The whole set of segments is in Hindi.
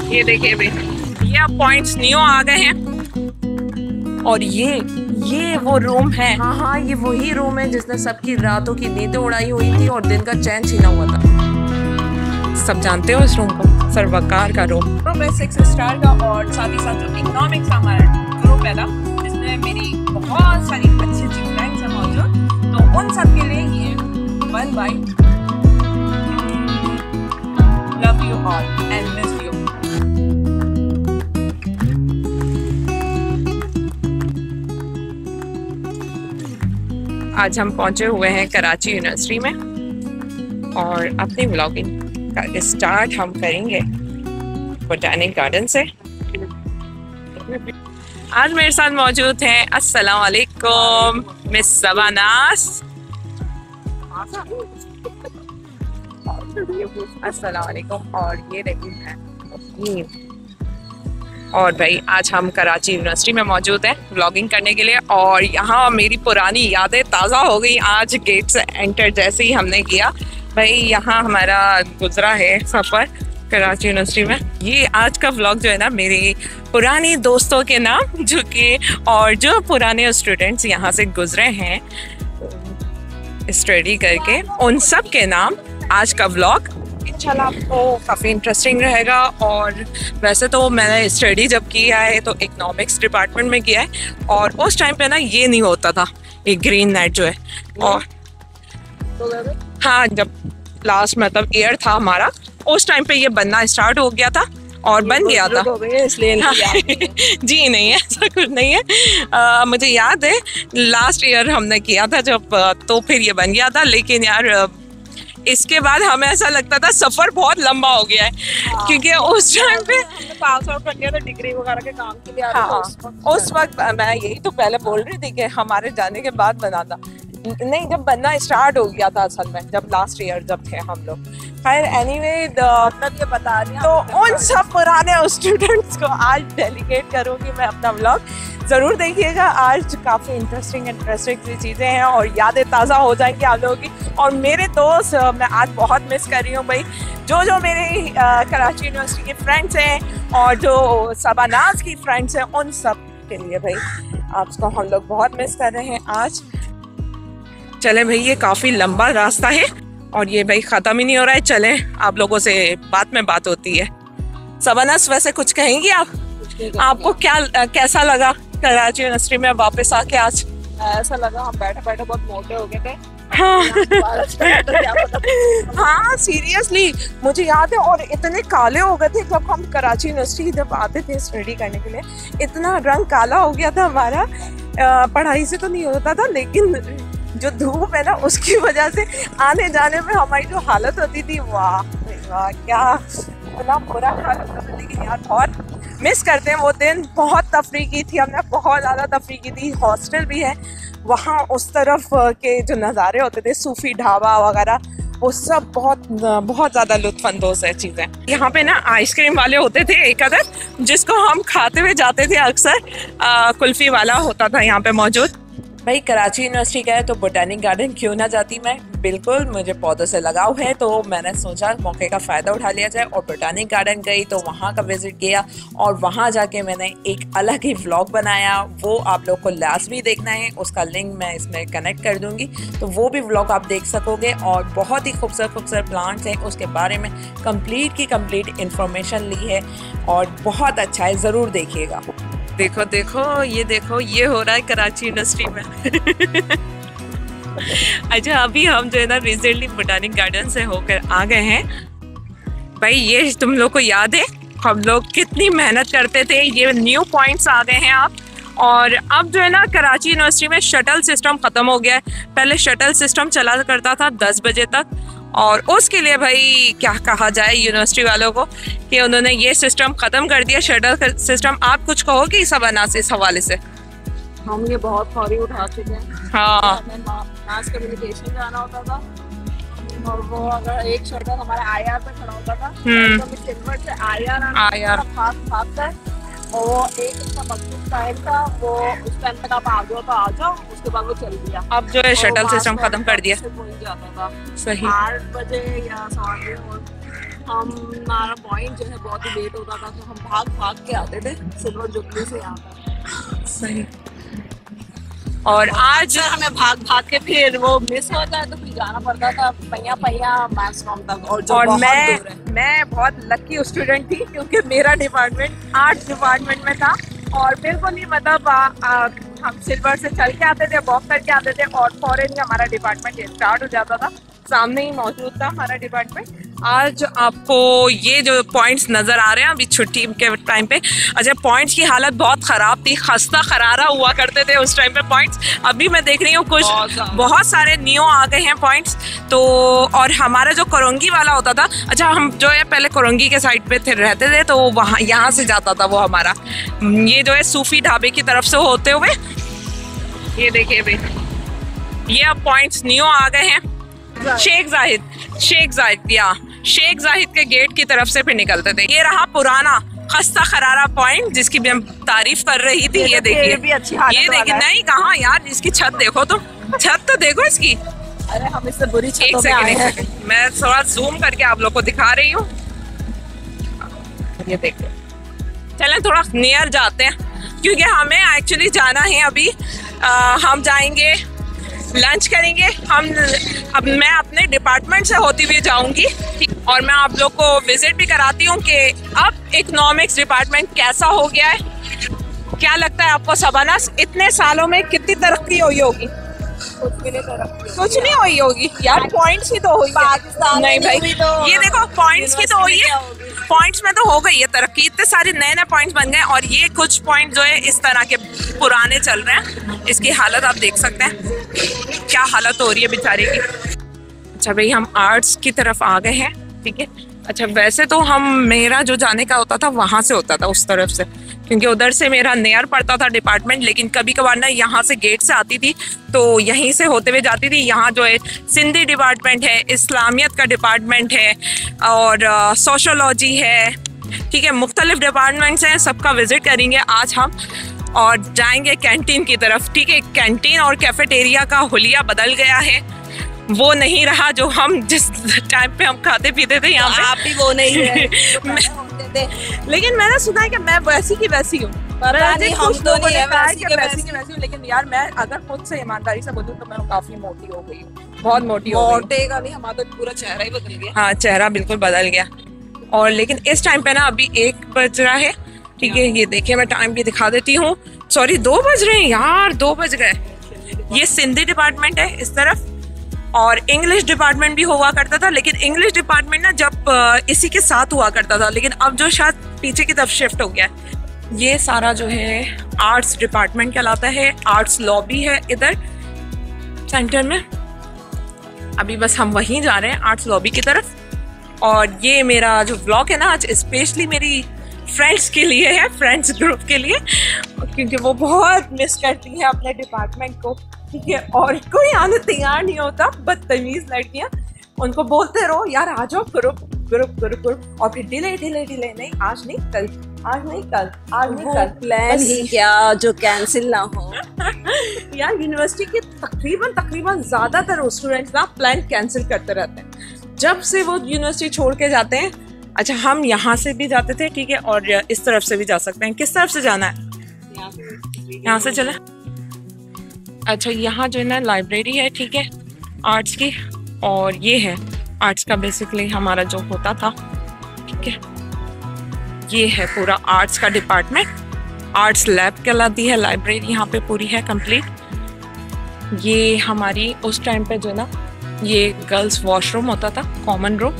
ये देखिए भाई, ये अब पॉइंट्स न्यू आ गए हैं। और ये वो रूम है। हाँ हाँ, ये वही रूम है जिसने सबकी रातों की नींदें उड़ाई हुई थी और दिन का चैन छीना हुआ था। सब जानते हो इस रूम को, सर्वकार का रूम। रूम है 6 स्टार का और साथ ही साथ जो इकोनॉमिक्स का हमारा ग्रुप है ना, जिसमें मेरी बहुत सारी अच्छी अच्छी फ्रेंड्स हैं मौजूद, तो उन सब के लिए ये 1 bite. Love you all and miss you. आज हम पहुंचे हुए हैं कराची यूनिवर्सिटी में और अपनी व्लॉगिंग का स्टार्ट हम करेंगे बोटैनिक गार्डन से। आज मेरे साथ मौजूद हैं अस्सलाम वालेकुम मिस सबानास। अस्सलाम वालेकुम। और ये रही है। और भाई आज हम कराची यूनिवर्सिटी में मौजूद हैं व्लॉगिंग करने के लिए और यहाँ मेरी पुरानी यादें ताज़ा हो गई आज गेट से एंटर जैसे ही हमने किया। भाई यहाँ हमारा गुजरा है सफ़र कराची यूनिवर्सिटी में। ये आज का व्लॉग जो है ना, मेरी पुरानी दोस्तों के नाम जो पुराने स्टूडेंट्स यहाँ से गुजरे हैं स्टडी करके, उन सब के नाम आज का व्लॉग इंशाल्लाह आपको काफ़ी इंटरेस्टिंग रहेगा। और वैसे तो मैंने स्टडी जब किया है तो इकोनॉमिक्स डिपार्टमेंट में किया है और उस टाइम पे ना ये नहीं होता था, ये ग्रीन नेट जो है। और हाँ, जब लास्ट मतलब ईयर था हमारा उस टाइम पे ये बनना स्टार्ट हो गया था और बन गया था, इसलिए जी नहीं है, ऐसा कुछ नहीं है। मुझे याद है लास्ट ईयर हमने किया था जब, तो फिर ये बन गया था। लेकिन यार इसके बाद हमें ऐसा लगता था सफर बहुत लंबा हो गया है, क्योंकि उस टाइम पे पास आउट कर लिया था डिग्री वगैरह के काम के लिए। हाँ, उस वक्त मैं यही तो पहले बोल रही थी कि हमारे जाने के बाद बना था, नहीं जब बनना स्टार्ट हो गया था असल में, जब लास्ट ईयर जब थे हम लोग। खैर एनीवे, ये बता रही तो उन सब पुराने स्टूडेंट्स को आज डेलीकेट करूँगी मैं अपना व्लॉग। ज़रूर देखिएगा, आज काफ़ी इंटरेस्टिंग सी चीज़ें हैं और यादें ताज़ा हो जाएंगी आप लोगों की। और मेरे दोस्त मैं आज बहुत मिस कर रही हूँ भाई, जो मेरे कराची यूनिवर्सिटी के फ्रेंड्स हैं और जो सबानास की फ्रेंड्स हैं, उन सब के लिए भाई आपको हम लोग बहुत मिस कर रहे हैं आज। चले भाई, ये काफ़ी लंबा रास्ता है और ये भाई ख़त्म ही नहीं हो रहा है। चलें, आप लोगों से बाद में बात होती है। सबानास वैसे कुछ कहेंगी आप? आपको कैसा लगा कराची यूनिवर्सिटी में वापस आके आज? ऐसा लगा हम बैठे बैठे बहुत मोटे हो गए थे। हाँ सीरियसली मुझे याद है, और इतने काले हो गए थे जब हम कराची यूनिवर्सिटी जब आते थे स्टडी करने के लिए, इतना रंग काला हो गया था हमारा। पढ़ाई से तो नहीं होता था, लेकिन जो धूप है ना उसकी वजह से आने जाने में हमारी जो हालत होती थी, वाह वाह क्या इतना बुरा हाल होता था। लेकिन यार बहुत मिस करते हैं वो दिन। बहुत तफरी की थी हमने, बहुत ज़्यादा तफरी की थी। हॉस्टल भी है वहाँ, उस तरफ के जो नज़ारे होते थे, सूफी ढाबा वगैरह, वो सब बहुत ज़्यादा लुत्फ़अंदोज़ है चीज़ें। यहाँ पे ना आइसक्रीम वाले होते थे एक अदर, जिसको हम खाते हुए जाते थे अक्सर। कुल्फ़ी वाला होता था यहाँ पे मौजूद। भाई कराची यूनिवर्सिटी गए तो बोटैनिक गार्डन क्यों ना जाती मैं। बिल्कुल मुझे पौधों से लगाव है, तो मैंने सोचा मौके का फ़ायदा उठा लिया जाए और बोटैनिक गार्डन गई तो वहाँ का विज़िट किया और वहाँ जाके मैंने एक अलग ही व्लॉग बनाया। वो आप लोग को लाजमी देखना है, उसका लिंक मैं इसमें कनेक्ट कर दूँगी, तो वो भी व्लॉग आप देख सकोगे। और बहुत ही खूबसूरत प्लांट्स हैं, उसके बारे में कंप्लीट इंफॉर्मेशन ली है और बहुत अच्छा है, ज़रूर देखिएगा। देखो ये हो रहा है कराची यूनिवर्सिटी में। अच्छा, अभी हम जो है ना रिसेंटली बोटैनिक गार्डन से होकर आ गए हैं। भाई ये तुम लोग को याद है हम लोग कितनी मेहनत करते थे, ये न्यू पॉइंट्स आ गए हैं आप। और अब जो है ना कराची यूनिवर्सिटी में शटल सिस्टम ख़त्म हो गया है। पहले शटल सिस्टम चला करता था 10 बजे तक, और उसके लिए भाई क्या कहा जाए यूनिवर्सिटी वालों को कि उन्होंने ये सिस्टम ख़त्म कर दिया, शटल सिस्टम। आप कुछ कहोगे सबानास इस हवाले से? हम ये बहुत फौरी उठा चुके हैं। हाँ, मास कम्युनिकेशन जाना होता था और वो अगर एक शटल हमारे आईआर पे खड़ा होता था तो सिल्वर से आईआर भागता, और वो एक उसका मखसूस टाइम था, वो उस टाइम तक आप आ जाओ तो आ जाओ, उसके बाद वो चल दिया। अब जो है शटल सिस्टम खत्म कर दिया। जाता था सही 8 बजे या 8:30 हमारा पॉइंट जो है बहुत ही लेट होता था, तो हम भाग भाग के आते थे सिल्वर जुबली से यहाँ पर। सही। और आज हमें भाग भाग के फिर वो मिस हो जाए तो फिर जाना पड़ता था पहिया मैथ्स फॉर्म तक, और मैं बहुत लकी स्टूडेंट थी क्योंकि मेरा डिपार्टमेंट आर्ट्स डिपार्टमेंट में था और बिल्कुल नहीं मतलब हम सिल्वर से चल के आते थे, वॉक करके आते थे और फौरन ही हमारा डिपार्टमेंट स्टार्ट हो जाता था, सामने ही मौजूद था हमारा डिपार्टमेंट। आज आपको ये जो पॉइंट्स नज़र आ रहे हैं अभी छुट्टी के टाइम पे, अच्छा पॉइंट्स की हालत बहुत ख़राब थी, खस्ता खरारा हुआ करते थे उस टाइम पे पॉइंट्स। अभी मैं देख रही हूँ कुछ बहुत सारे न्यू आ गए हैं पॉइंट्स। तो और हमारा जो कोरंगी वाला होता था, अच्छा हम जो है पहले कोरंगी के साइड पे थे रहते थे, तो वहाँ यहाँ से जाता था वो हमारा, ये जो है सूफी ढाबे की तरफ से होते हुए, ये देखिए भाई ये अब पॉइंट्स न्यू आ गए हैं। शेख जाहिद या शेख जाहिद के गेट की तरफ से फिर निकलते थे। ये रहा पुराना खस्ता खरारा पॉइंट जिसकी भी हम तारीफ कर रही थी। ये देखिए, ये देखिए, नहीं कहाँ यार, इसकी छत देखो, तो छत तो देखो इसकी। अरे हम इससे बुरी छतों पे आए हैं। मैं थोड़ा जूम करके आप लोग को दिखा रही हूँ, ये देखिए। चलें थोड़ा नियर जाते हैं क्योंकि हमें एक्चुअली जाना है अभी। हम जाएंगे, लंच करेंगे। अब मैं अपने डिपार्टमेंट से होती हुई जाऊंगी और मैं आप लोग को विजिट भी कराती हूँ कि अब इकोनॉमिक्स डिपार्टमेंट कैसा हो गया है। क्या लगता है आपको शबाना, इतने सालों में कितनी तरक्की हुई होगी? कुछ नहीं हुई होगी यार, पॉइंट्स ही तो हुई है। नहीं भाई, ये देखो पॉइंट्स की तो हुई है, पॉइंट्स में तो हो गई है तरक्की, इतने सारे नए नए पॉइंट्स बन गए। और ये कुछ पॉइंट जो है इस तरह के पुराने चल रहे हैं, इसकी हालत आप देख सकते हैं, क्या हालत हो रही है बेचारे की। अच्छा भाई, हम आर्ट्स की तरफ आ गए हैं, ठीक है। अच्छा वैसे तो मेरा जो जाने का होता था वहाँ से होता था, उस तरफ से, क्योंकि उधर से मेरा नियर पड़ता था डिपार्टमेंट, लेकिन कभी कभार ना यहाँ से गेट से आती थी तो यहीं से होते हुए जाती थी। यहाँ जो है सिंधी डिपार्टमेंट है, इस्लामियत का डिपार्टमेंट है और सोशोलॉजी है, ठीक है, मुख्तलिफ डिपार्टमेंट्स हैं, सबका विजिट करेंगे आज हम। और जाएंगे कैंटीन की तरफ, ठीक है। कैंटीन और कैफेटेरिया का हुलिया बदल गया है, वो नहीं रहा जो हम जिस टाइम पे हम खाते पीते थे यहाँ पे। आप भी वो नहीं है। लेकिन मैंने सुना है कि मैं वैसी की वैसी हूँ, लेकिन यार मैं अगर खुद से ईमानदारी से बोलूँ तो मैं काफी मोटी हो गई हूँ, बहुत मोटी हो गई। मोटे का नहीं, हमारा तो पूरा चेहरा ही बदल गया। हाँ, चेहरा बिल्कुल बदल गया। और लेकिन इस टाइम पे ना अभी 1 बज रहा है, ठीक है। ये देखिए मैं टाइम भी दिखा देती हूँ, सॉरी 2 बज रहे हैं यार, 2 बज गए। ये सिंधी डिपार्टमेंट है इस तरफ, और इंग्लिश डिपार्टमेंट भी हुआ करता था, लेकिन इंग्लिश डिपार्टमेंट ना जब इसी के साथ हुआ करता था, लेकिन अब जो शायद पीछे की तरफ शिफ्ट हो गया है। ये सारा जो है आर्ट्स डिपार्टमेंट कहलाता है, आर्ट्स लॉबी है इधर सेंटर में। अभी बस हम वहीं जा रहे हैं, आर्ट्स लॉबी की तरफ। और ये मेरा जो व्लॉग है ना आज स्पेशली मेरी फ्रेंड्स के लिए है, फ्रेंड्स ग्रुप के लिए, क्योंकि वो बहुत मिस करती हैं अपने डिपार्टमेंट को, ठीक है। और कोई आने तैयार नहीं होता, बदतमीज लड़कियां, उनको बोलते रहो यार आ जाओ, ग्रुप ग्रुप ग्रुप ग्रुप, और फिर डिले डिले डिले, नहीं आज नहीं कल, आज नहीं कल, आज नहीं कल। प्लान ही क्या जो कैंसिल ना हो। यार यूनिवर्सिटी के तकरीबन ज्यादातर स्टूडेंट्स ना प्लान कैंसिल करते रहते हैं जब से वो यूनिवर्सिटी छोड़ के जाते हैं। अच्छा हम यहाँ से भी जाते थे, ठीक है, और इस तरफ से भी जा सकते हैं। किस तरफ से जाना है? यहाँ से चले। अच्छा यहाँ जो है ना लाइब्रेरी है, ठीक है, आर्ट्स की, और ये है आर्ट्स का बेसिकली हमारा जो होता था, ठीक है। ये है पूरा आर्ट्स का डिपार्टमेंट, आर्ट्स लैब कहलाती है लाइब्रेरी, यहाँ पे पूरी है कंप्लीट। ये हमारी उस टाइम पे जो ना ये गर्ल्स वॉशरूम होता था, कॉमन रूम,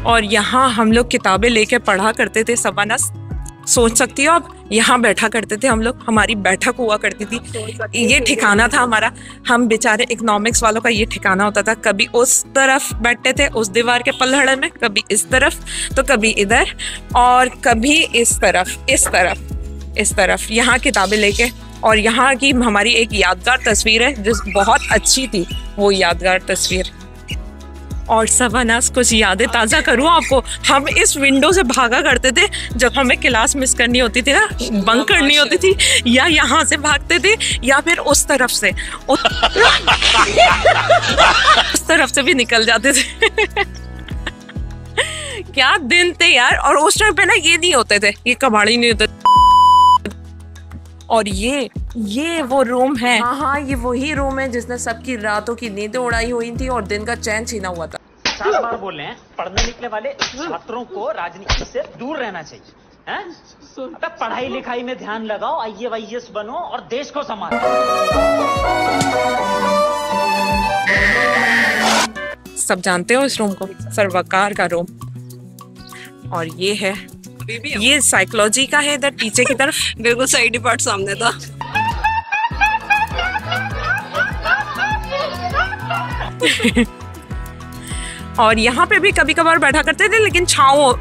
और यहाँ हम लोग किताबें लेके पढ़ा करते थे। शबाना सोच सकती हो आप, यहाँ बैठा करते थे हम लोग, हमारी बैठक हुआ करती थी, ये ठिकाना था हमारा। हम बेचारे इकोनॉमिक्स वालों का ये ठिकाना होता था, कभी उस तरफ बैठते थे उस दीवार के पलहड़ में, कभी इस तरफ, तो कभी इधर, और कभी इस तरफ यहाँ किताबें लेके। और यहाँ की हमारी एक यादगार तस्वीर है जो बहुत अच्छी थी, वो यादगार तस्वीर और सबनास कुछ यादें ताज़ा करूँ आपको, हम इस विंडो से भागा करते थे जब हमें क्लास मिस करनी होती थी ना, बंक करनी होती थी, या यहाँ से भागते थे या फिर उस तरफ से उस तरफ से भी निकल जाते थे। क्या दिन थे यार। और उस टाइम पे ना ये नहीं होते थे, ये कबाड़ी नहीं होते। और ये वो रूम है, हाँ ये वही रूम है जिसने सबकी रातों की नींदें उड़ाई हुई थी और दिन का चैन छीना हुआ था। 7 बार बोल रहे हैं, पढ़ने निकले वाले छात्रों को राजनीति से दूर रहना चाहिए, हैं? अबे पढ़ाई लिखाई में ध्यान लगाओ, IAS बनो और देश को संभालो। सब जानते हो इस रूम को, सर्वकार का रूम। और ये है, ये साइकोलॉजी का है, इधर पीछे की तरफ बिल्कुल सही डिपार्ट सामने था। और यहाँ पे भी कभी कभार बैठा करते थे, लेकिन छाँव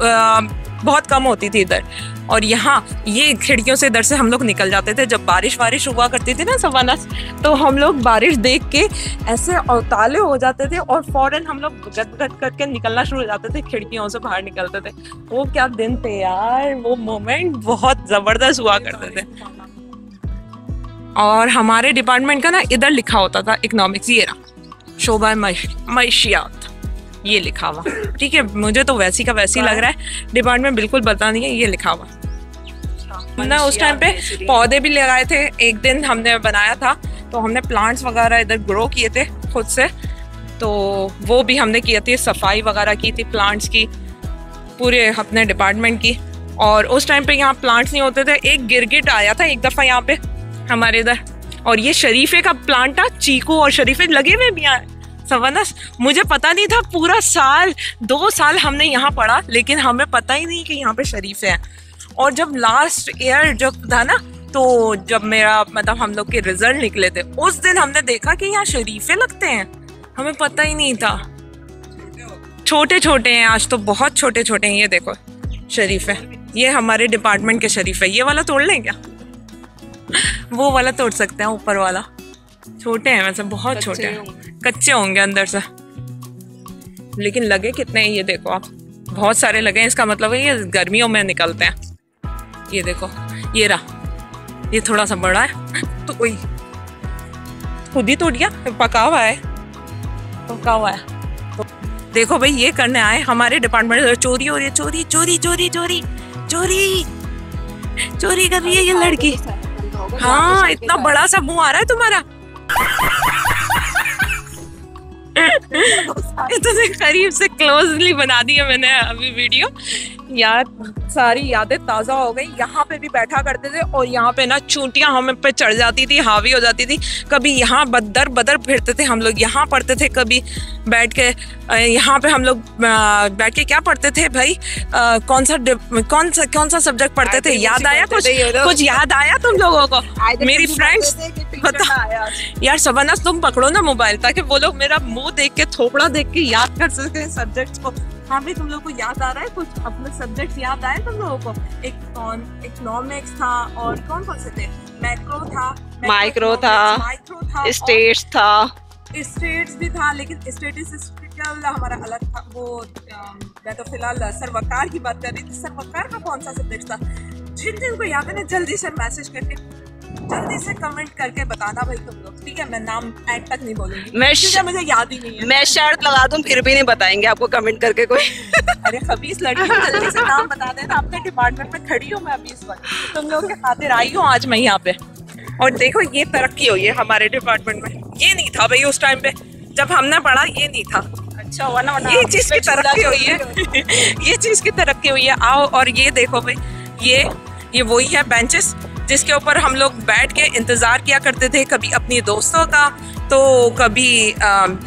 बहुत कम होती थी इधर। और यहाँ ये खिड़कियों से इधर से हम लोग निकल जाते थे जब बारिश हुआ करती थी ना सवानस, तो हम लोग बारिश देख के ऐसे औताले हो जाते थे और फौरन हम लोग गद करके निकलना शुरू हो जाते थे, खिड़कियों से बाहर निकलते थे। वो क्या दिन थे यार, वो मोमेंट बहुत जबरदस्त हुआ करते थे। और हमारे डिपार्टमेंट का ना इधर लिखा होता था इकोनॉमिक्स, ये रहा शोभा मैशियात, ये लिखा हुआ। ठीक है, मुझे तो वैसी का वैसी लग रहा है, डिपार्टमेंट बिल्कुल पता नहीं है, ये लिखा हुआ ना। उस टाइम पे पौधे भी लगाए थे, एक दिन हमने बनाया था, तो हमने प्लांट्स वगैरह इधर ग्रो किए थे खुद से, तो वो भी हमने किए थे, सफाई वगैरह की थी प्लांट्स की पूरे अपने डिपार्टमेंट की। और उस टाइम पे यहाँ प्लांट्स नहीं होते थे। एक गिरगिट आया था एक दफ़ा यहाँ पे हमारे इधर, और ये शरीफे का प्लांट था, चीकू और शरीफे लगे हुए भी हैं सवनस। मुझे पता नहीं था, पूरा 2 साल हमने यहाँ पढ़ा, लेकिन हमें पता ही नहीं कि यहाँ पे शरीफे हैं। और जब लास्ट ईयर जब था ना, तो जब मेरा मतलब हम लोग के रिजल्ट निकले थे, उस दिन हमने देखा कि यहाँ शरीफे लगते हैं, हमें पता ही नहीं था। छोटे छोटे हैं आज तो, बहुत छोटे छोटे हैं। ये देखो शरीफे, ये हमारे डिपार्टमेंट के शरीफे। ये वाला तोड़ लें क्या? वो वाला तोड़ सकते हैं, ऊपर वाला। छोटे हैं वैसे, बहुत छोटे हैं, कच्चे होंगे अंदर से, लेकिन लगे कितने हैं ये देखो आप, बहुत सारे लगे हैं। इसका मतलब है ये गर्मियों में निकलते हैं। ये देखो, ये रहा, ये थोड़ा सा बड़ा है, तो कोई खुद ही टूट गया, पका हुआ है, पका हुआ है। तो देखो भाई, ये करने आए हमारे डिपार्टमेंट, चोरी हो रही है, चोरी चोरी चोरी चोरी चोरी चोरी कर रही है ये लड़की। हाँ, इतना बड़ा सा मुंह आ रहा है तुम्हारा। इतने करीब से क्लोजली बना दी है मैंने अभी वीडियो यार, सारी यादें ताज़ा हो गई। यहाँ पे भी बैठा करते थे और यहाँ पे ना चूंटियाँ हम पे चढ़ जाती थी, हावी हो जाती थी। कभी यहाँ बदर बदर फिरते थे हम लोग, यहाँ पढ़ते थे, कभी बैठ के यहाँ पे हम लोग बैठ के क्या पढ़ते थे भाई, कौन सा सब्जेक्ट पढ़ते थे? याद आया कुछ याद आया तुम लोगों को? मेरी फ्रेंड्स बता यार, सबनस तुम पकड़ो ना मोबाइल, ताकि वो लोग मेरा मुंह देख के, थोपड़ा देख के याद कर सके सब्जेक्ट्स को। हाँ भी, तुम लोगों को याद आ रहा है कुछ अपने सब्जेक्ट याद आए तुम लोगों को? इकोनॉमिक्स था, और कौन से थे? मैक्रो था, माइक्रो था, स्टेट्स था, स्टेट्स भी था, लेकिन स्टेटिस्टिकल हमारा अलग था। वो मैं तो फिलहाल सर्वकार की बात कर रही थी। सर्वकार का कौन सा सब्जेक्ट था? जिनको याद है ना, जल्दी से मैसेज करके, जल्दी से कमेंट करके बताना भाई तुम लोग, ठीक है? मैं नाम ऐड तक नहीं बोलूंगी, मुझे याद ही नहीं है। मैं शर्त लगा दूं फिर भी नहीं बताएंगे आपको कमेंट करके कोई। अरे खबीस लड़की, जल्दी से नाम बता देना। अपने डिपार्टमेंट में खड़ी हूँ मैं अभी इस वक्त, तुम लोगों के खातिर आई हूँ आज मैं यहाँ पे। और देखो, ये तरक्की हुई है हमारे डिपार्टमेंट में। ये नहीं था भाई उस टाइम पे जब हमने पढ़ा, ये नहीं था। अच्छा हुआ ना, ये चीज की तरक्की हुई है। ये चीज की तरक्की हुई है। आओ, और ये देखो भाई, ये वही है बेंचेस जिसके ऊपर हम लोग बैठ के इंतज़ार किया करते थे, कभी अपनी दोस्तों का, तो कभी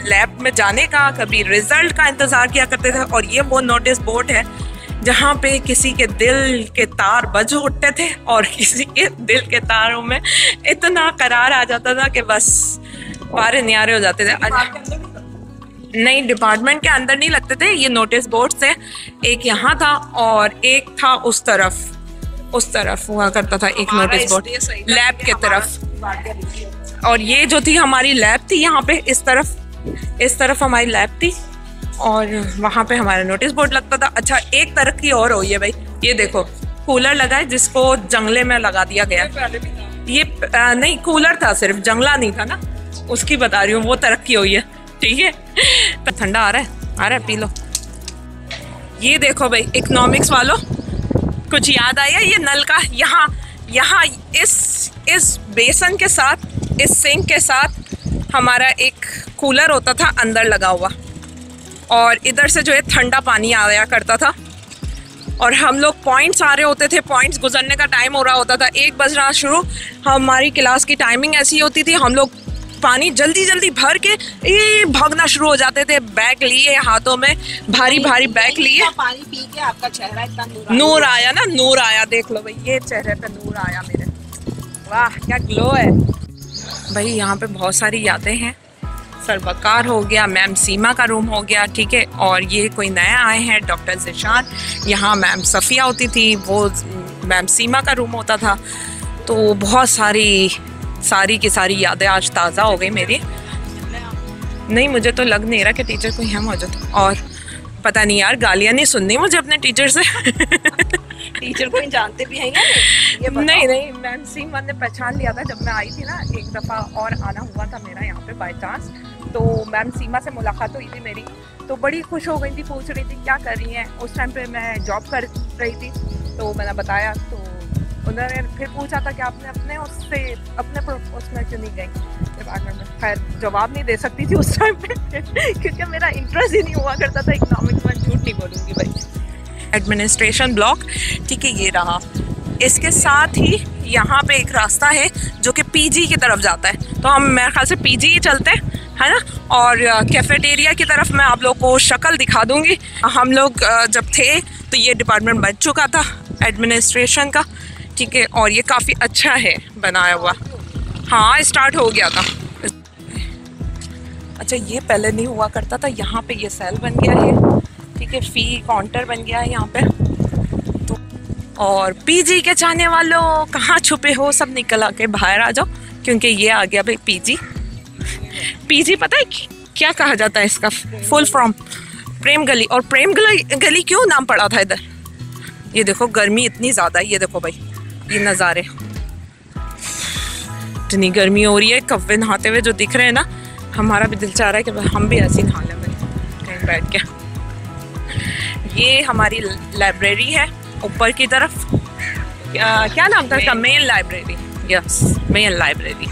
लैब में जाने का, कभी रिजल्ट का इंतज़ार किया करते थे। और ये वो नोटिस बोर्ड है जहाँ पे किसी के दिल के तार बज उठते थे और किसी के दिल के तारों में इतना करार आ जाता था कि बस पारे न्यारे हो जाते थे। नहीं, डिपार्टमेंट के अंदर नहीं लगते थे ये नोटिस बोर्ड से। एक यहाँ था और एक था उस तरफ हुआ करता था एक नोटिस बोर्ड, लैब के तरफ। और ये जो थी हमारी लैब थी, यहाँ पे इस तरफ हमारी लैब थी। और वहाँ पे हमारा नोटिस बोर्ड लगता था। अच्छा, एक तरक्की और हुई है भाई, ये देखो कूलर लगा है जिसको जंगले में लगा दिया गया। ये नहीं, कूलर था सिर्फ, जंगला नहीं था ना, उसकी बता रही हूँ, वो तरक्की हुई है। ठीक है, ठंडा आ रहा है, पी लो। ये देखो भाई, इकोनॉमिक्स वालों, कुछ याद आया? ये नल का यहाँ इस बेसन के साथ, इस सिंक के साथ हमारा एक कूलर होता था अंदर लगा हुआ, और इधर से जो है ठंडा पानी आया करता था। और हम लोग पॉइंट्स आ रहे होते थे, पॉइंट्स गुजरने का टाइम हो रहा होता था, 1 बजना शुरू, हमारी क्लास की टाइमिंग ऐसी होती थी, हम लोग पानी जल्दी जल्दी भर के भागना शुरू हो जाते थे, बैग लिए हाथों में, भारी भारी बैग लिए। पानी पी के आपका चेहरा इतना नूर आया ना, नूर आया, देख लो भाई, ये चेहरे पे नूर आया मेरे, वाह क्या ग्लो है भाई। यहाँ पे बहुत सारी यादें हैं। सरवकार हो गया, मैम सीमा का रूम हो गया, ठीक है। और ये कोई नया आए हैं, डॉक्टर ज़िशान, यहाँ मैम सफ़िया होती थी, वो मैम सीमा का रूम होता था। तो बहुत सारी की सारी यादें आज ताज़ा हो गई मेरी। नहीं, मुझे तो लग नहीं रहा कि टीचर कोई है मौजूद, और पता नहीं यार, गालियाँ नहीं सुननी मुझे अपने टीचर से। टीचर को जानते भी हैं या नहीं? नहीं, मैम सीमा ने पहचान लिया था जब मैं आई थी ना, एक दफ़ा और आना हुआ था मेरा यहाँ पे बाय चांस। तो मैम सीमा से मुलाकात हुई थी मेरी, तो बड़ी खुश हो गई थी, पूछ रही थी क्या कर रही हैं। उस टाइम पे मैं जॉब कर रही थी, तो मैंने बताया, तो उन्होंने फिर पूछा था कि आपने अपने उसमें क्यों नहीं गई डिपार्टमेंट में। खैर जवाब नहीं दे सकती थी उस टाइम पे क्योंकि मेरा इंटरेस्ट ही नहीं हुआ करता था इकोनॉमिक्स में, झूठ नहीं बोलूँगी भाई। एडमिनिस्ट्रेशन ब्लॉक, ठीक है, ये रहा। इसके साथ ही यहाँ पे एक रास्ता है जो कि पीजी की तरफ जाता है, तो हम मेरे ख्याल से पीजी ही चलते हैं, है ना। और कैफेटेरिया की तरफ मैं आप लोग को शक्ल दिखा दूँगी। हम लोग जब थे तो ये डिपार्टमेंट बन चुका था एडमिनिस्ट्रेशन का, ठीक है, और ये काफ़ी अच्छा है बनाया हुआ। हाँ, स्टार्ट हो गया था। अच्छा, ये पहले नहीं हुआ करता था, यहाँ पे ये सेल बन गया है, ठीक है, फ़ी काउंटर बन गया है यहाँ पे। तो और पीजी के चाहने वालों कहाँ छुपे हो, सब निकल आके बाहर आ जाओ, क्योंकि ये आ गया भाई पीजी। पीजी पता है क्या कहा जाता है इसका फुल फॉर्म? प्रेम गली। और प्रेम गली क्यों नाम पड़ा था इधर? ये देखो गर्मी इतनी ज़्यादा है, ये देखो भाई, ये नज़ारे, इतनी गर्मी हो रही है, कव्वे नहाते हुए जो दिख रहे हैं ना, हमारा भी दिल चाह रहा है कि हम भी ऐसी नहा लें कहीं बैठ के। ये हमारी लाइब्रेरी है ऊपर की तरफ, क्या नाम था इसका? Main library, yes, main library.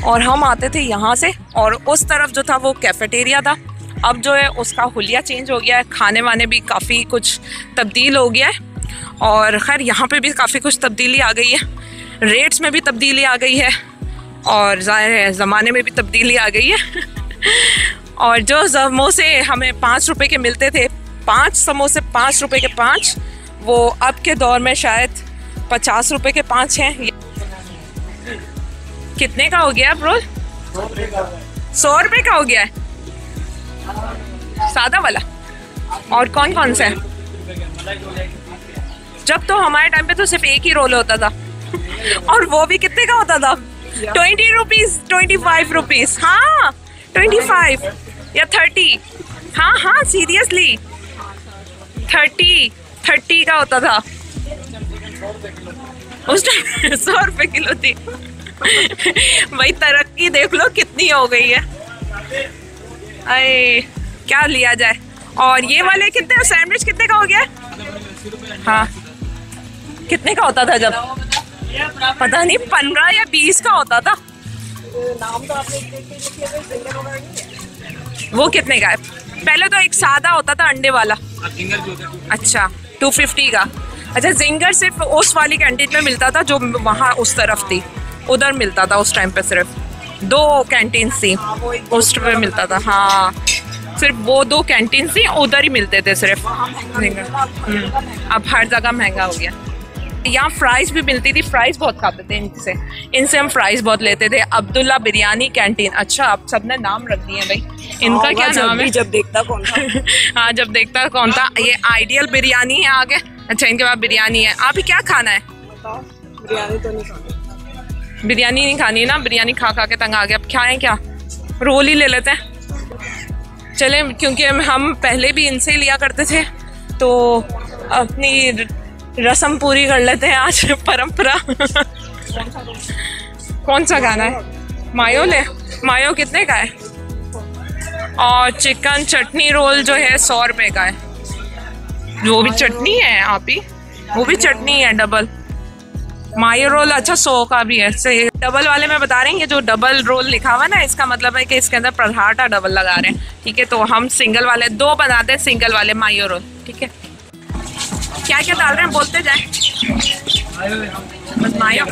और हम आते थे यहाँ से, और उस तरफ जो था वो कैफेटेरिया था। अब जो है उसका हुलिया चेंज हो गया है, खाने वाने भी काफ़ी कुछ तब्दील हो गया है, और खैर यहाँ पे भी काफ़ी कुछ तब्दीली आ गई है, रेट्स में भी तब्दीली आ गई है, और ज़ाहिर है ज़माने में भी तब्दीली आ गई है। और जो समोसे हमें 5 रुपए के मिलते थे, 5 समोसे 5 रुपए के 5, वो अब के दौर में शायद 50 रुपए के 5 हैं। कितने का हो गया ब्रो? 100 रुपए का हो गया है सादा वाला। और कौन कौन सा है? जब तो हमारे टाइम पे तो सिर्फ एक ही रोल होता था, और वो भी कितने का होता था? 20 रुपीज़, 25 रुपीज़, हाँ 25 या 30, हाँ सीरियसली 30 का होता था उस टाइम। 100 रुपए किलो थी भाई। तरक्की देख लो कितनी हो गई है, अरे क्या लिया जाए। और ये वाले कितने, सैंडविच कितने का हो गया? हाँ, कितने का होता था जब? पता नहीं, 15 या 20 का होता था। नाम तो आपने वो कितने का है? पहले तो एक सादा होता था अंडे वाला, अच्छा 250 का। अच्छा, जिंगर सिर्फ उस वाली कैंटीन में मिलता था जो वहाँ उस तरफ थी, उधर मिलता था उस टाइम पे। सिर्फ 2 कैंटीन थी उस पे मिलता था, हाँ सिर्फ वो 2 कैंटीन थी, उधर ही मिलते थे सिर्फ। अब हर जगह महंगा हो गया। यहाँ फ्राइज भी मिलती थी, फ्राइज बहुत खाते थे इनसे हम फ्राइज बहुत लेते थे। अब्दुल्ला बिरयानी कैंटीन, अच्छा अब सबने नाम रख दिए भाई, इनका क्या नाम है? जब देखता कौन था। हाँ, जब देखता कौन था। ये आइडियल बिरयानी है आगे। अच्छा, इनके पास बिरयानी है। आप ही क्या खाना है? बिरयानी तो नहीं खानी। बिरयानी नहीं खानी ना, बिरयानी खा खा के तंग आ गया। अब खाएं क्या? रोल ही ले लेते हैं। चले, क्योंकि हम पहले भी इनसे ही लिया करते थे तो अपनी रस्म पूरी कर लेते हैं आज, परंपरा। कौन सा गाना है? मायो ले। मायो कितने का है? और चिकन चटनी रोल जो है 100 रुपए का है। वो भी चटनी है आप ही, वो भी चटनी है डबल। मायो रोल अच्छा 100 का भी है। डबल वाले में बता रहे हैं, ये जो डबल रोल लिखा हुआ ना, इसका मतलब है कि इसके अंदर पराठा डबल लगा रहे हैं। ठीक है, तो हम सिंगल वाले 2 बनाते हैं, सिंगल वाले मायो रोल। ठीक है, क्या क्या डाल रहे हैं बोलते जाए। बस मायो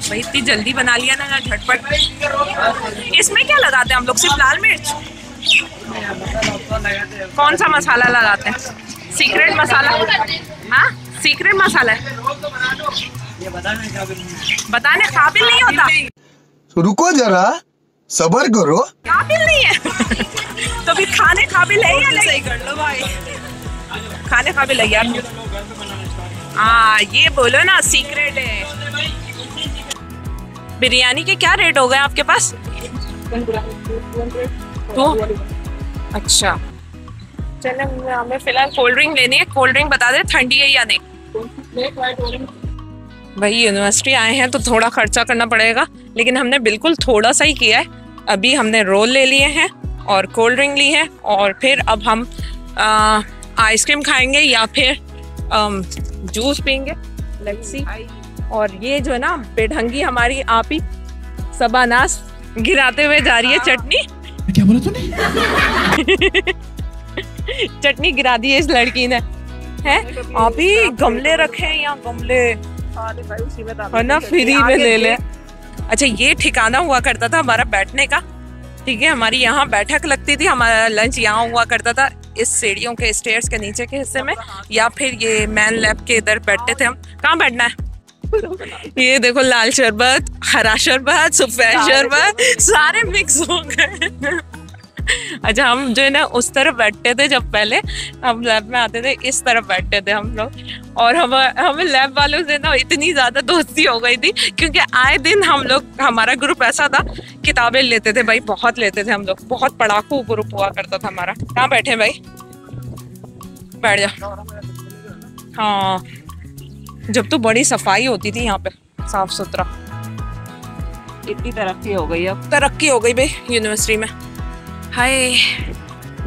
भाई, इतनी जल्दी बना लिया ना झटपट। इसमें क्या लगाते हैं हम लोग? सिर्फ लाल मिर्च? कौन सा मसाला लगाते हैं? सीक्रेट मसाला? हाँ, सीक्रेट मसाला है, बताने काबिल नहीं होता। रुको जरा, सब्र करो। काबिल नहीं है तो फिर खाने काबिल है या नहीं? सही कर लो भाई, खाने काबिल है यार। हाँ, ये बोलो ना सीक्रेट है। बिरयानी के क्या रेट हो गए आपके पास? तो अच्छा, चले, हमें फिलहाल कोल्ड ड्रिंक लेनी है। कोल्ड ड्रिंक बता दे, ठंडी है या नहीं? भाई यूनिवर्सिटी आए हैं तो थोड़ा खर्चा करना पड़ेगा, लेकिन हमने बिल्कुल थोड़ा सा ही किया है। अभी हमने रोल ले लिए हैं और कोल्ड ड्रिंक ली है, और फिर अब हम आइसक्रीम खाएंगे या फिर जूस पीएंगे, लस्सी। और ये जो है ना बेढंगी हमारी आप ही सबा-नाश गिराते हुए जा रही है चटनी। क्या बोला तूने? चटनी गिरा दी है इस लड़की ने। है आप ही गमले रखे हैं यहाँ, गमले है ना, फ्री में ले ले। अच्छा, ये ठिकाना हुआ करता था हमारा बैठने का। ठीक है, हमारी यहाँ बैठक लगती थी, हमारा लंच यहाँ हुआ करता था, इस सीढ़ियों के स्टेयर्स के नीचे के हिस्से में, या फिर ये मैन लैब के इधर बैठते थे हम। कहाँ बैठना है? ये देखो, लाल शरबत, हरा शरबत, सफेद शरबत, सारे मिक्स हो गए। अच्छा, हम जो है ना उस तरफ बैठते थे जब पहले हम लैब में आते थे, इस तरफ बैठते थे हम लोग। और हमें लैब वालों से ना इतनी ज्यादा दोस्ती हो गई थी, क्योंकि आए दिन हम लोग, हमारा ग्रुप ऐसा था, किताबें लेते थे भाई, बहुत लेते थे हम लोग, बहुत पढ़ाकू ग्रुप हुआ करता था हमारा। कहाँ बैठे भाई? बैठ जा। हाँ, जब तो बड़ी सफाई होती थी यहाँ पे, साफ सुथरा। इतनी तरक्की हो गई, अब तरक्की हो गई भाई यूनिवर्सिटी में। हाय,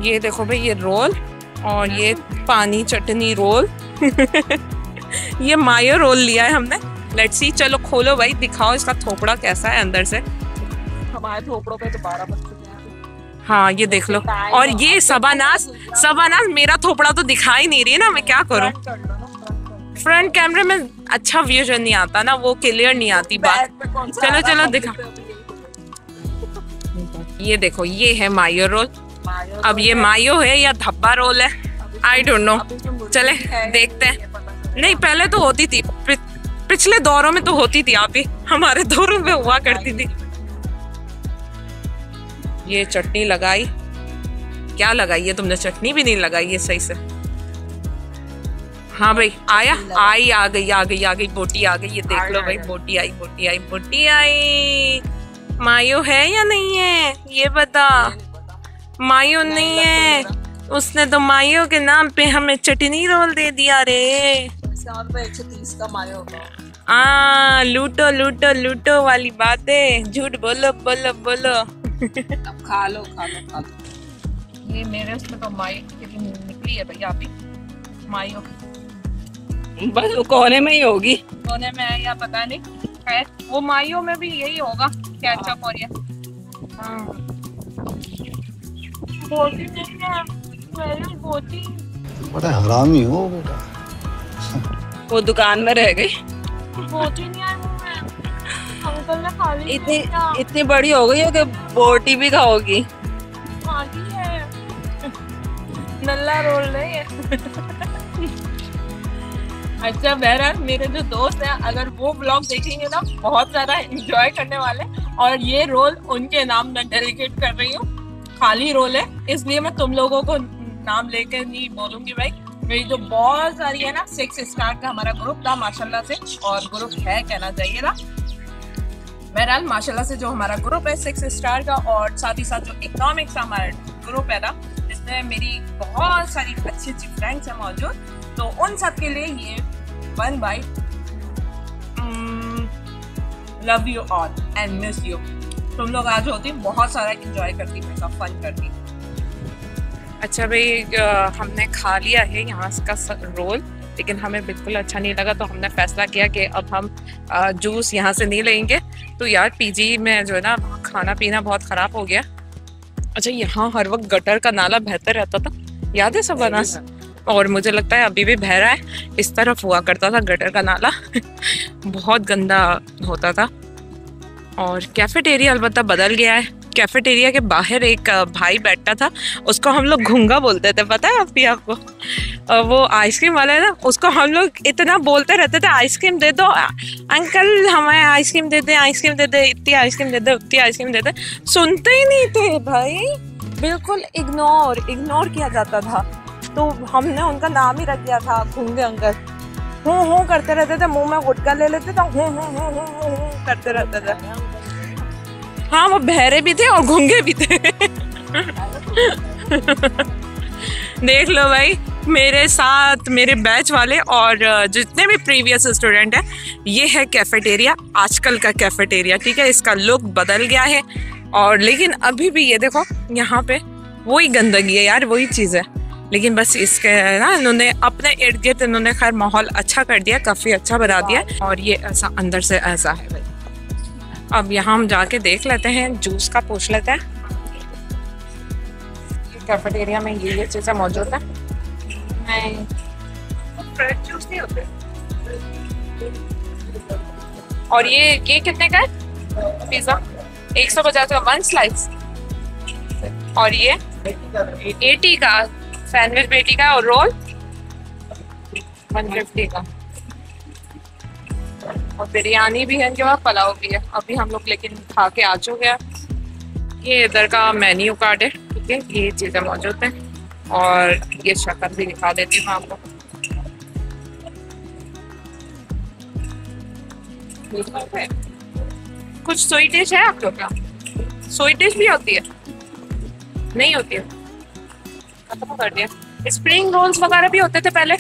ये देखो भाई, ये रोल और ये पानी चटनी रोल। ये मायो रोल लिया है हमने। लेट्स सी, चलो खोलो भाई, दिखाओ इसका थोपड़ा कैसा है अंदर से। हमारे थोपड़ों पे तो 12 बज चुके हैं। हाँ, ये देख लो। और ये सबा-नाश मेरा थोपड़ा तो दिखाई नहीं रही है ना, मैं क्या करूँ? फ्रंट कैमरे में अच्छा व्यू नहीं आता ना, वो क्लियर नहीं आती बात। चलो चलो दिखा। ये देखो, ये है मायो रोल। अब ये मायो है या धब्बा रोल है, आई डोंट नो। चले देखते हैं। नहीं, पहले तो होती थी, पिछले दौरों में तो होती थी, आप ही हमारे दौरों में हुआ करती थी। ये चटनी लगाई, क्या लगाई है तुमने? चटनी भी नहीं लगाई है सही से। हाँ भाई, आया, आई, आ गई बोटी आ गई। ये देख लो भाई, बोटी आई। मायो है या नहीं है ये बता। मायो नहीं है, उसने तो मायो के नाम पे हमें चटनी रोल दे दिया रे। 130 का मायो होगा। लूटो वाली बातें, झूठ बोलो। अब खा लो। ये मेरे उसमें तो मायो निकली है भैया, अभी मायो बस वो कोने में ही होगी। कोने में है या पता नहीं, खैर वो मायो में भी यही होगा, केचप और ये। बोटी नहीं है, बोटी। बड़ा हरामी हो बेटा। वो दुकान में रह गई। बोटी नहीं आई मुंह में। अंकल ने खा ली। इतनी बड़ी हो गई हो कि बोटी भी खाओगी। खाली है, नल्ला रोल नहीं है। अच्छा, बहरहाल मेरे जो दोस्त हैं, अगर वो ब्लॉग देखेंगे ना, बहुत ज़्यादा एंजॉय करने वाले। और ये रोल उनके नाम में डेडिकेट कर रही हूँ। खाली रोल है, इसलिए मैं तुम लोगों को नाम लेकर नहीं बोलूँगी भाई। मेरी जो बहुत सारी है ना, 6 स्टार का हमारा ग्रुप था माशाल्लाह से, और ग्रुप है कहना चाहिए ना। बहरहाल माशाल्लाह से जो हमारा ग्रुप है 6 स्टार का, और साथ ही साथ जो इकोनॉमिक्स का हमारा ग्रुप है ना, जिसमें मेरी बहुत सारी अच्छी अच्छी फ्रेंड्स हैं मौजूद, तो उन सब के लिए ये 1 bite love you all and miss you. तुम लोग आज होती बहुत सारा एंजॉय करती, मेरा फन करती। अच्छा भाई, हमने खा लिया है यहाँ का रोल, लेकिन हमें बिल्कुल अच्छा नहीं लगा, तो हमने फैसला किया कि अब हम जूस यहाँ से नहीं लेंगे। तो यार पीजी में जो है ना खाना पीना बहुत ख़राब हो गया। अच्छा, यहाँ हर वक्त गटर का नाला बहता रहता था, याद है सब अनास? और मुझे लगता है अभी भी बह रहा है। इस तरफ हुआ करता था गटर का नाला बहुत गंदा होता था। और कैफेटेरिया अलबत्ता बदल गया है। कैफेटेरिया के बाहर एक भाई बैठता था, उसको हम लोग घुंगा बोलते थे, पता है आपको? वो आइसक्रीम वाला है ना, उसको हम लोग इतना बोलते रहते थे, आइसक्रीम दे दो अंकल, हमें आइसक्रीम दे दे, आइसक्रीम दे दे, इतनी आइसक्रीम दे दे, उतनी आइसक्रीम दे दे। सुनते ही नहीं थे भाई, बिल्कुल इग्नोर किया जाता था। तो हमने उनका नाम ही रख दिया था घुंगे अंकल। हूँ करते रहते थे, मुंह में गुटका ले लेते थे, हूँ करते रहते थे। हाँ, वो बहरे भी थे और घुंगे भी थे देख लो भाई, मेरे साथ मेरे बैच वाले और जितने भी प्रीवियस स्टूडेंट हैं, ये है कैफेटेरिया, आजकल का कैफेटेरिया। ठीक है, इसका लुक बदल गया है, और लेकिन अभी भी ये देखो यहाँ पे वही गंदगी है यार, वही चीज़ है। लेकिन बस इसके ना इन्होंने अपने इर्द गिर्द इन्होंने खैर माहौल अच्छा कर दिया, काफ़ी अच्छा बना दिया, और ये ऐसा अंदर से ऐसा है भाई। अब यहाँ हम जाके देख लेते हैं, जूस का पूछ लेते हैं। कैफेटेरिया में ये चीज़ें मौजूद है। फ्रेश जूस नहीं होते। और ये कितने का है पिज़्ज़ा? 150 का 1 स्लाइस, और ये 80 का सैंडविच, 80 का, और रोल 150 का। और बिरयानी भी है इनके पास, पुलाव भी है। अभी हम लोग लेकिन खा के आ चुके हैं। ये इधर का मेन्यू कार्ड है, ठीक है, ये चीज़ें मौजूद हैं, और ये शक्कर भी दिखा देती हूँ आपको। कुछ सोई डिश है आप लोग का? सोई डिश भी होती है? नहीं होती है, खत्म कर दिया। स्प्रिंग रोल्स वगैरह भी होते थे पहले,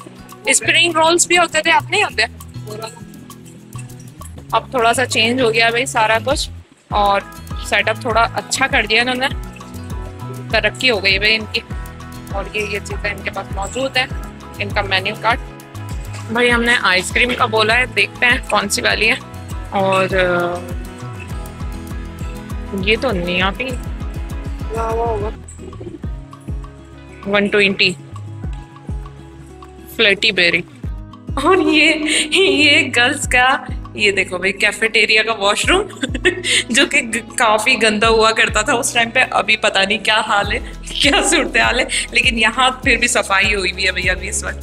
स्प्रिंग रोल्स भी होते थे, अब नहीं होते। अब थोड़ा सा चेंज हो गया भाई सारा कुछ, और सेटअप थोड़ा अच्छा कर दिया इन्होंने, तरक्की हो गई भाई इनकी। और ये चीज़ें इनके पास मौजूद है, इनका मेन्यू कार्ड। भाई हमने आइसक्रीम का बोला है, देखते हैं कौन सी वाली है। और ये तो नहीं आती, 120 फ्लैटी बेरी। और ये गर्ल्स का, ये देखो भाई कैफेटेरिया का वॉशरूम जो कि काफी गंदा हुआ करता था उस टाइम पे। अभी पता नहीं क्या हाल है, क्या सूरत हाल है, लेकिन यहाँ फिर भी सफाई हुई भी है भैया अभी इस वक्त।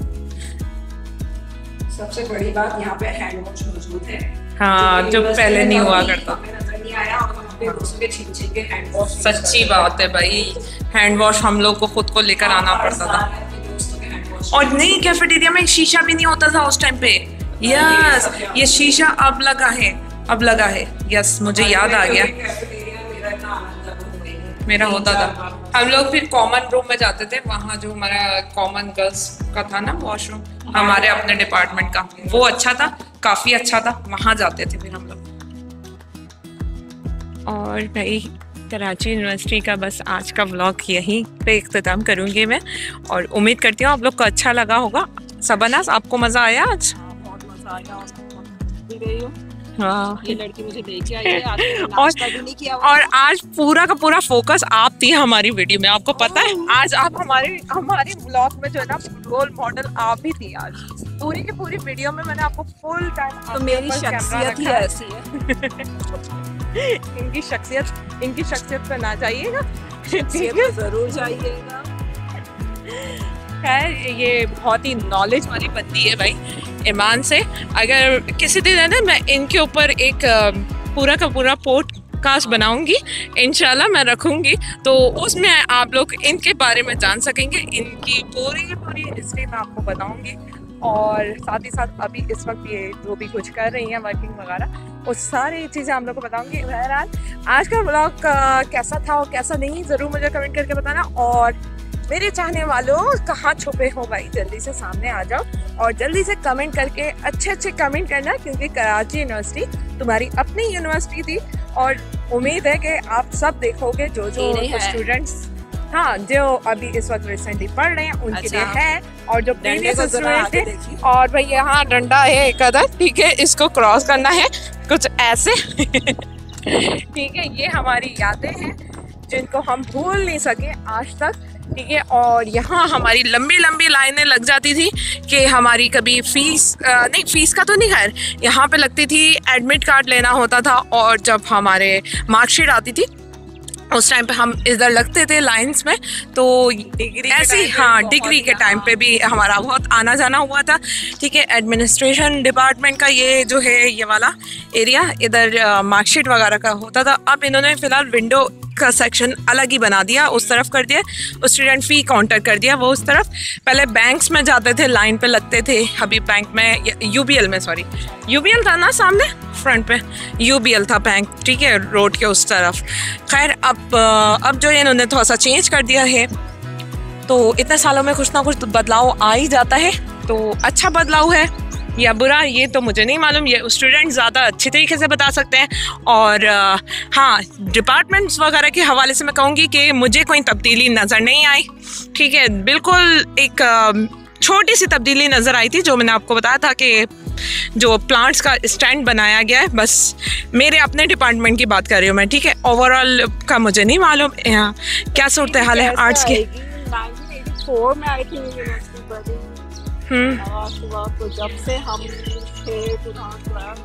सबसे बड़ी बात यहाँ पे हैंड वॉश मौजूद है। हाँ, जो पहले नहीं हुआ करता। नजर नहीं आया, और उसके छीन के हैंड वॉश। सच्ची बात है भाई, हैंड वॉश हम लोग को खुद को लेकर आना पड़ता था। और नहीं, कैफेटेरिया में शीशा भी नहीं होता था उस टाइम पे। यस, ये शीशा अब लगा है। यस, मुझे याद आ गया, मेरा होता था। हम लोग फिर कॉमन रूम में जाते थे, वहाँ जो हमारा कॉमन गर्ल्स का था ना वॉशरूम, हमारे अपने डिपार्टमेंट का, वो अच्छा था, काफी अच्छा था, वहाँ जाते थे फिर हम लोग। और भाई कराची यूनिवर्सिटी का बस आज का व्लॉग यहीं पे इख्तिताम करूँगी मैं, और उम्मीद करती हूँ आप लोग को अच्छा लगा होगा। सबनास, आपको मज़ा आया आज? बहुत मजा आया। हाँ, ये लड़की मुझे लेके आई है, आज नाश्ता भी नहीं किया। और आज पूरा का पूरा फोकस आप थी हमारी वीडियो में, आपको पता है? आज आप हमारे व्लॉग में जो है ना रोल मॉडल आप ही थी। आज पूरी की पूरी वीडियो में मैंने आपको फुल टाइम, तो मेरी शख्सियत ही ऐसी है। इनकी शख्सियत पे ना जाइएगा, जरूर जाइएगा। खैर, ये बहुत ही नॉलेज वाली बंदी है भाई, ईमान से। अगर किसी दिन है ना, मैं इनके ऊपर एक पूरा का पूरा पॉडकास्ट बनाऊंगी, इंशाल्लाह मैं रखूंगी, तो उसमें आप लोग इनके बारे में जान सकेंगे। इनकी पूरी हिस्ट्री मैं आपको बताऊंगी, और साथ ही साथ अभी इस वक्त ये जो भी कुछ कर रही हैं वर्किंग वगैरह, वो सारी चीज़ें हम लोग को बताऊंगी। बहरहाल आज का व्लॉग कैसा था और कैसा नहीं ज़रूर मुझे कमेंट करके बताना। और मेरे चाहने वालों कहाँ छुपे हो भाई, जल्दी से सामने आ जाओ और जल्दी से कमेंट करके अच्छे कमेंट करना, क्योंकि कराची यूनिवर्सिटी तुम्हारी अपनी यूनिवर्सिटी थी और उम्मीद है कि आप सब देखोगे जो स्टूडेंट्स हाँ जो अभी इस वक्त रिसेंटली पढ़ रहे हैं उनके लिए है, और जो प्रीवियस स्टूडेंट थे। और भाई यहाँ डंडा है एक अदर, ठीक है, इसको क्रॉस करना है कुछ ऐसे ठीक है। ये हमारी यादें हैं जिनको हम भूल नहीं सके आज तक, ठीक है। और यहाँ हमारी लंबी लाइनें लग जाती थी कि हमारी कभी फीस नहीं, फीस का तो नहीं, खैर यहाँ पे लगती थी, एडमिट कार्ड लेना होता था, और जब हमारे मार्कशीट आती थी उस टाइम पे हम इधर लगते थे लाइंस में। तो ऐसे ही हाँ, डिग्री के टाइम पे भी हमारा बहुत आना जाना हुआ था, ठीक है। एडमिनिस्ट्रेशन डिपार्टमेंट का ये जो है ये वाला एरिया, इधर मार्कशीट वगैरह का होता था। अब इन्होंने फिलहाल विंडो का सेक्शन अलग ही बना दिया, उस तरफ कर दिया, स्टूडेंट फी काउंटर कर दिया वो उस तरफ। पहले बैंक्स में जाते थे, लाइन पे लगते थे, अभी बैंक में यूबीएल में, सॉरी यूबीएल था ना सामने फ्रंट पे, यूबीएल था बैंक, ठीक है, रोड के उस तरफ। खैर अब जो है इन्होंने थोड़ा सा चेंज कर दिया है, तो इतने सालों में कुछ ना कुछ बदलाव आ ही जाता है। तो अच्छा बदलाव है या बुरा ये तो मुझे नहीं मालूम, ये स्टूडेंट ज़्यादा अच्छी तरीके से बता सकते हैं। और हाँ, डिपार्टमेंट्स वगैरह के हवाले से मैं कहूँगी कि मुझे कोई तब्दीली नज़र नहीं आई, ठीक है। बिल्कुल एक छोटी सी तब्दीली नज़र आई थी, जो मैंने आपको बताया था कि जो प्लांट्स का स्टैंड बनाया गया है, बस मेरे अपने डिपार्टमेंट की बात कर रही हूँ मैं, ठीक है। ओवरऑल का मुझे नहीं मालूम क्या सूरत हाल है आर्ट्स की। 1984 में आई थी यूनिवर्सिटी बनी, तो जब से हम थे 2012,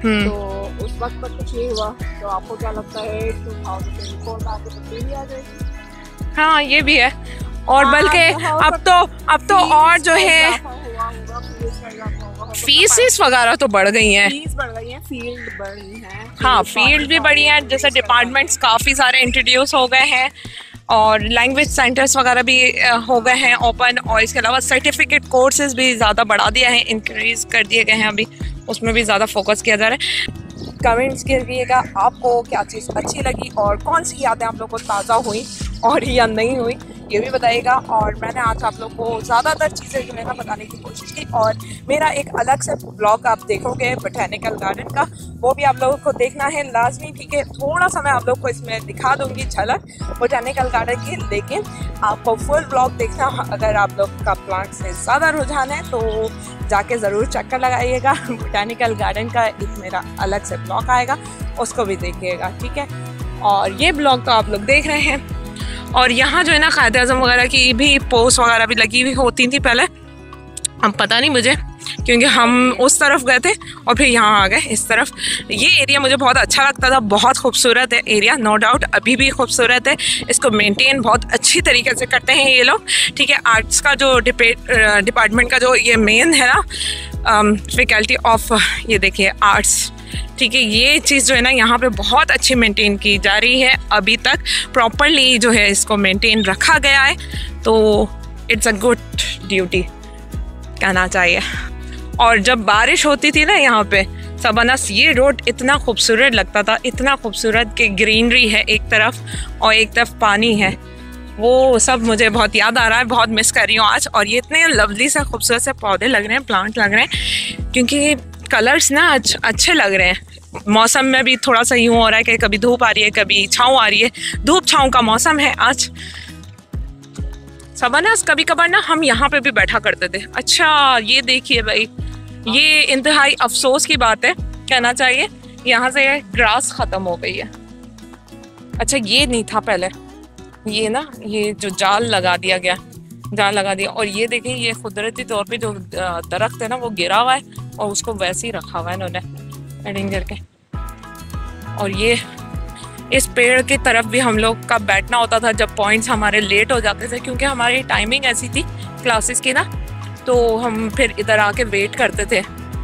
तो उस वक्त पर कुछ नहीं हुआ। तो आपको क्या लगता है 2024 में आगे तब्दीली आ जाएगी? हाँ ये भी है, और बल्कि अब तो और जो है फीस वगैरह तो बढ़ गई हैं, फीस बढ़ गई है, फील्ड बढ़ी है। हाँ फील्ड भी बढ़ी है, जैसे डिपार्टमेंट्स काफ़ी सारे इंट्रोड्यूस हो गए हैं, और लैंग्वेज सेंटर्स वगैरह भी हो गए हैं ओपन, और इसके अलावा सर्टिफिकेट कोर्सेज भी ज़्यादा बढ़ा दिया है, इंक्रीज़ कर दिए गए हैं, अभी उसमें भी ज़्यादा फोकस किया जा रहा है। कमेंट्स करिएगा आपको क्या चीज़ अच्छी लगी और कौन सी यादें आप लोग को ताज़ा हुई और या नहीं हुई, ये भी बताइएगा। और मैंने आज आप लोग को ज़्यादातर चीज़ें जो है ना बताने की कोशिश की, और मेरा एक अलग से ब्लॉग आप देखोगे बोटैनिकल गार्डन का, वो भी आप लोगों को देखना है लाजमी, ठीक है। थोड़ा सा मैं आप लोग को इसमें दिखा दूँगी झलक बोटैनिकल गार्डन की, लेकिन आपको फुल ब्लॉग देखना, अगर आप लोग का प्लांट से ज़्यादा रुझान है तो जाके ज़रूर चक्कर लगाइएगा। बोटैनिकल गार्डन का एक मेरा अलग से ब्लॉग आएगा, उसको भी देखिएगा, ठीक है। और ये ब्लॉग तो आप लोग देख रहे हैं, और यहाँ जो है ना कायदे आज़म वगैरह की भी पोस्ट वगैरह भी लगी हुई होती थी पहले, अब पता नहीं मुझे, क्योंकि हम उस तरफ गए थे और फिर यहाँ आ गए इस तरफ। ये एरिया मुझे बहुत अच्छा लगता था, बहुत खूबसूरत है एरिया, नो डाउट अभी भी खूबसूरत है। इसको मेंटेन बहुत अच्छी तरीके से करते हैं ये लोग, ठीक है। आर्ट्स का जो डिपार्टमेंट का जो ये मेन है ना फैकल्टी ऑफ, ये देखिए आर्ट्स, ठीक है, ये चीज़ जो है ना यहाँ पे बहुत अच्छी मेंटेन की जा रही है, अभी तक प्रॉपरली जो है इसको मेंटेन रखा गया है, तो इट्स अ गुड ड्यूटी कहना चाहिए। और जब बारिश होती थी ना यहाँ पे सबनस, ये रोड इतना खूबसूरत लगता था, इतना खूबसूरत कि ग्रीनरी है एक तरफ और एक तरफ पानी है, वो सब मुझे बहुत याद आ रहा है, बहुत मिस कर रही हूँ आज। और ये इतने लवली से खूबसूरत से पौधे लग रहे हैं, प्लांट लग रहे हैं, क्योंकि कलर्स ना अच्छे लग रहे हैं। मौसम में भी थोड़ा सा यूँ हो रहा है कि कभी धूप आ रही है कभी छाँव आ रही है, धूप छाँव का मौसम है आज। सबनस कभी कभार ना हम यहाँ पे भी बैठा करते थे। अच्छा ये देखिए भाई, ये इंतहाई अफसोस की बात है, कहना चाहिए, यहाँ से ग्रास ख़त्म हो गई है। अच्छा ये नहीं था पहले, ये ना ये जो जाल लगा दिया गया, जाल लगा दिया, और ये देखें ये कुदरती तौर पे जो दरख्त है ना वो गिरा हुआ है और उसको वैसे ही रखा हुआ है इन्होंने कटिंग करके। और ये इस पेड़ की तरफ भी हम लोग का बैठना होता था जब पॉइंट्स हमारे लेट हो जाते थे, क्योंकि हमारी टाइमिंग ऐसी थी क्लासेस की ना, तो हम फिर इधर आके वेट करते थे।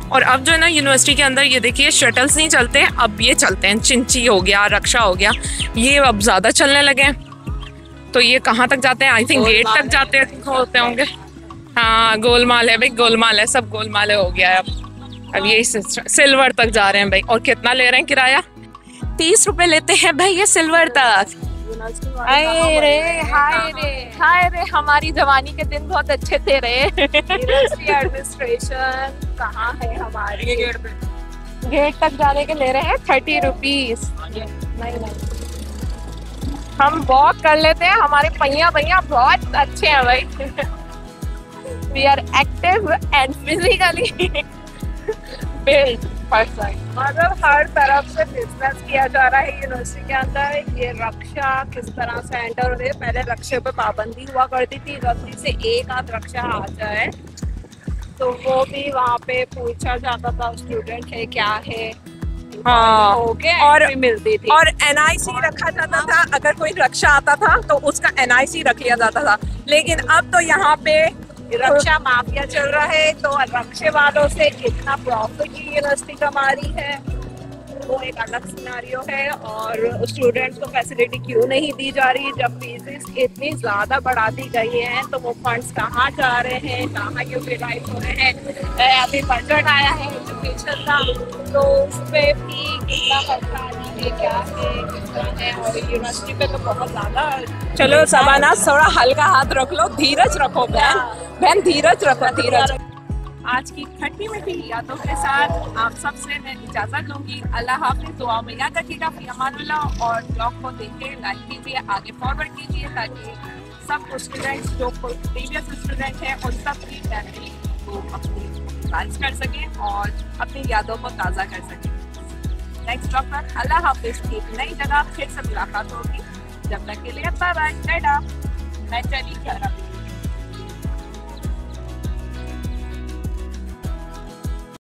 और अब जो है ना यूनिवर्सिटी के अंदर ये देखिए शटल्स नहीं चलते, अब ये चलते हैं, चिंची हो गया, रक्षा हो गया, ये अब ज़्यादा चलने लगे हैं। तो ये कहाँ तक जाते हैं? आई थिंक गेट तक जाते होते होंगे, हाँ गोलमाल है भाई, गोलमाल है, सब गोलमाल हो गया है अब यही सिल्वर तक जा रहे हैं भाई। और कितना ले रहे हैं किराया? 30 रुपए लेते हैं भाई ये सिल्वर तक। हाय रे हाय रे हाय रे, हमारी जवानी के दिन बहुत अच्छे थे रे। यूनिवर्सिटी एडमिनिस्ट्रेशन कहाँ है हमारी? गेट तक जाने के ले रहे हैं 30 रुपीज। नहीं हम वॉक कर लेते हैं, हमारे पहिया बहुत अच्छे हैं भाई। We are active and physically build person. मतलब हर तरफ से बिजनेस किया जा रहा है यूनिवर्सिटी के अंदर। ये रक्षा किस तरह से एंटर हो रही है, पहले रक्षे पे पाबंदी हुआ करती थी, गलती से एक आध रक्षा आ जाए तो वो भी वहाँ पे पूछा जाता था स्टूडेंट है क्या है। हाँ और मिलती थी और NIC रखा जाता था, अगर कोई रक्षा आता था तो उसका NIC रख लिया जाता था। लेकिन अब तो यहाँ पे रक्षा माफिया चल रहा है, तो रक्षे वालों से कितना प्रॉफिट यूनिवर्सिटी कमा रही है वो एक अलग सिनेरियो है। और स्टूडेंट्स को फैसिलिटी क्यों नहीं दी जा रही? जब फीसेस इतनी ज़्यादा बढ़ा दी गई हैं तो वो फंड्स कहाँ जा रहे हैं, कहाँ यूटिलाइज हो रहे हैं? अभी बजट आया है एजुकेशन का, तो उस पर भी कितना खर्चा है, क्या है, कितना है। और यूनिवर्सिटी पे तो बहुत ज़्यादा। चलो सबाना थोड़ा हल्का हाथ रख लो, धीरज रखो बहन धीरज रखो, धीरज। आज की खट्टी मीठी यादों के साथ आप सबसे मैं इजाजत लूंगी। अल्लाह हाफिज, दुआ में याद रखिएगा, फी अमानुल्लाह। और ब्लॉग को देखिए, लाइक कीजिए, आगे फॉरवर्ड कीजिए ताकि सब स्टूडेंट्स जो प्रीवियस स्टूडेंट हैं उन सब की फैमिली को अपनी बारिश कर सकें और अपनी यादों को ताज़ा कर सकें। नेक्स्ट ब्लॉग पर अल्लाह हाफिज, एक नई जगह फिर से मुलाकात होगी। जब तक के लिए बाय बाय, टाटा। मैं चली